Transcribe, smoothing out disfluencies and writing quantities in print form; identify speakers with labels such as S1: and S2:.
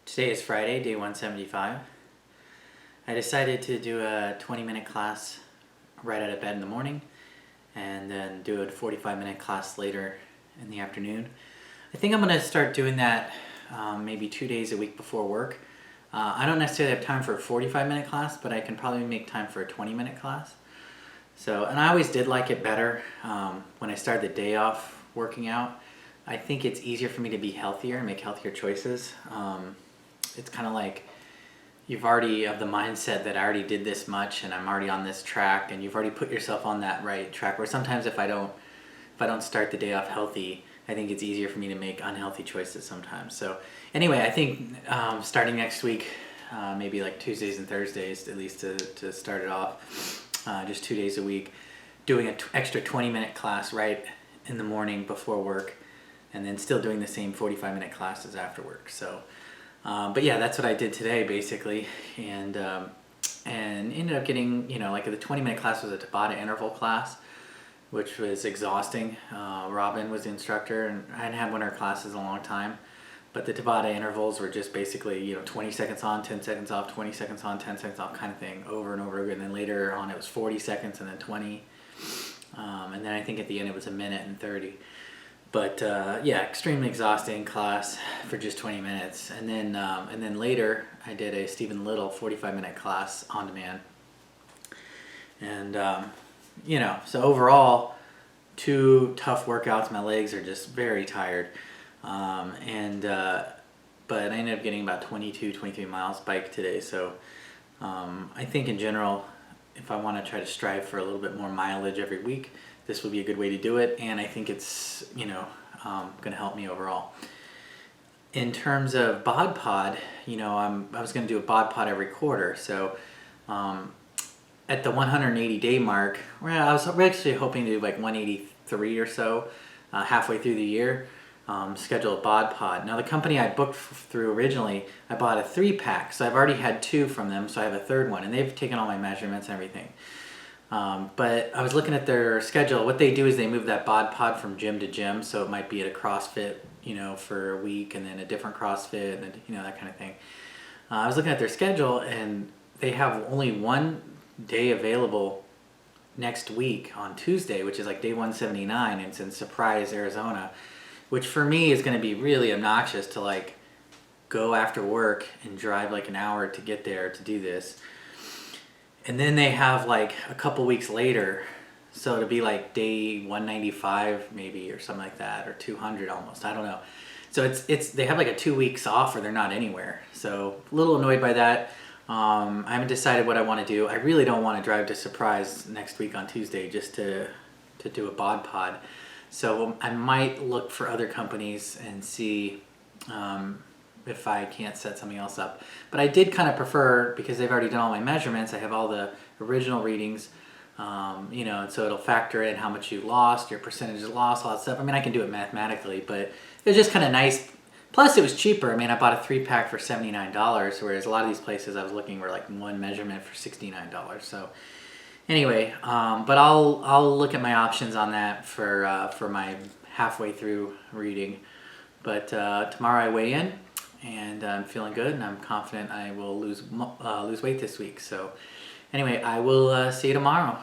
S1: Today is Friday, day 175. I decided to do a 20-minute class right out of bed in the morning and then do a 45-minute class later in the afternoon. I think I'm going to start doing that maybe 2 days a week before work. I don't necessarily have time for a 45-minute class, but I can probably make time for a 20-minute class. And I always did like it better when I started the day off working out. I think it's easier for me to be healthier and make healthier choices. It's kind of like you've already have the mindset that I already did this much and I'm already on this track, and you've already put yourself on that right track. Where sometimes if I don't start the day off healthy, I think it's easier for me to make unhealthy choices sometimes. So anyway, I think starting next week, maybe like Tuesdays and Thursdays at least to start it off, just 2 days a week, doing an extra 20-minute class right in the morning before work, and then still doing the same 45-minute classes after work. But yeah, that's what I did today basically, and ended up getting, like the 20-minute class was a Tabata interval class, which was exhausting. Robin was the instructor, and I hadn't had one of her classes in a long time, but the Tabata intervals were just basically 20 seconds on, 10 seconds off, 20 seconds on, 10 seconds off kind of thing, over and over again. And then later on it was 40 seconds and then 20, and then I think at the end it was a minute and 30. But yeah, extremely exhausting class for just 20 minutes. And then later I did a Stephen Little 45-minute class on demand. And so overall, 2 tough workouts. My legs are just very tired. But I ended up getting about 23 miles bike today. So I think in general, if I want to try to strive for a little bit more mileage every week, this would be a good way to do it, and I think it's going to help me overall. In terms of bod pod, I was going to do a bod pod every quarter. So at the 180 day mark, I was actually hoping to do like 183 or so halfway through the year, schedule a bod pod. Now the company I booked through originally, I bought a 3-pack, so I've already had 2 from them, so I have a third one, and they've taken all my measurements and everything. But I was looking at their schedule. What they do is they move that bod pod from gym to gym, so it might be at a CrossFit, for a week, and then a different CrossFit, and that kind of thing. I was looking at their schedule, and they have only one day available next week on Tuesday, which is like day 179, and it's in Surprise, Arizona, which for me is going to be really obnoxious to like go after work and drive like an hour to get there to do this. And then they have like a couple weeks later, so it'll be like day 195 maybe, or something like that, or 200 almost, I don't know. So it's they have like a 2 weeks off or they're not anywhere. So a little annoyed by that. I haven't decided what I want to do. I really don't want to drive to Surprise next week on Tuesday just to do a bod pod. So I might look for other companies and see if I can't set something else up. But I did kind of prefer, because they've already done all my measurements, I have all the original readings, and so it'll factor in how much you lost, your percentage of loss, all that stuff. I mean, I can do it mathematically, but it was just kind of nice. Plus it was cheaper. I mean, I bought a 3-pack for $79, whereas a lot of these places I was looking were like one measurement for $69. So anyway, but I'll look at my options on that for my halfway through reading. But tomorrow I weigh in, and I'm feeling good, and I'm confident I will lose weight this week. So anyway, I will see you tomorrow.